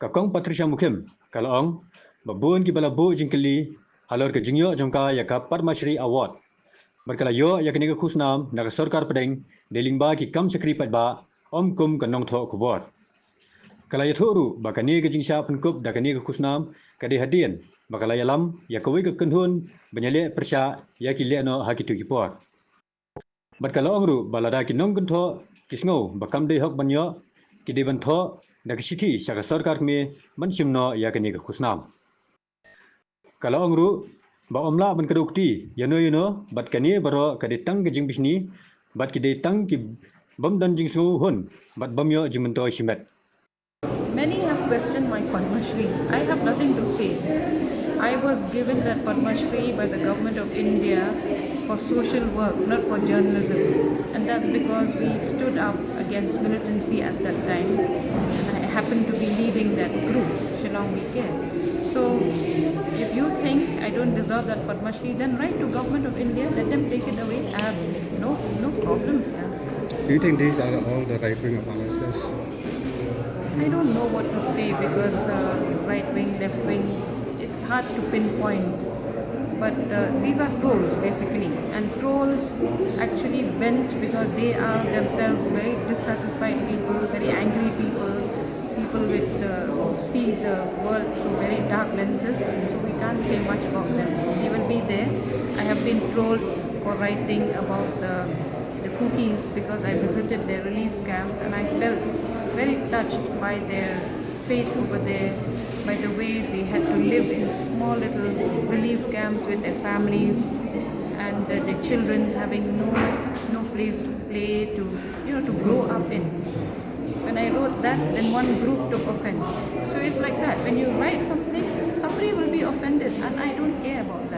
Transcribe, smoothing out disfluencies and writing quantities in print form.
Kakong Patricia Mukhim, kalau ong, babun ki balabu jingkeli, halor ke jingyo jongka ya ka Padma Shri Award. Berkala yo ya kini ke khusnam, naga Sorkar Pdeng, delingba ki kam Shri Padma, om kum ke nong Thoh kubor. Kalau ya Thoh ru, bakani ke jingsha penkup dakani ke khusnam, kadi hadian, bakala ya lam, ya kawai ke kenhun, benyale persya, ya ki no hakitu kipor. Berkala ong ru, balada ki nong kun Thoh, ki Sngew, bakam de hok banyo, ki de ban Thoh, dak siti saka Sorkar me man simno ya kini ke khusnam. Kalau ong ru, ba omla ban kadukti, yano, bat kani baro kadi tang ke jing bisni, bat ki de tang ki bam dan jing Sngew hun, bat bamyo jing mentoy simet. Many have questioned my Padma Shri. I have nothing to say. I was given that Padma Shri by the government of India for social work, not for journalism. And that's because we stood up against militancy at that time. And I happened to be leading that group, Shillong We Care. So if you think I don't deserve that Padma Shri, then write to government of India, let them take it away. I have no problems. Yeah. Do you think these are all the right-wing offenses? I don't know what to say because right wing, left wing, it's hard to pinpoint. But these are trolls basically, and trolls actually vent because they are themselves very dissatisfied people, very angry people, people with see the world through very dark lenses. So we can't say much about them. They will be there. I have been trolled for writing about the cookies because I visited their relief camps and I felt very touched by their faith over there, by the way they had to live in small little relief camps with their families and their children having no place to play, to grow up in. When I wrote that, then one group took offense. So it's like that. When you write something, somebody will be offended, and I don't care about that.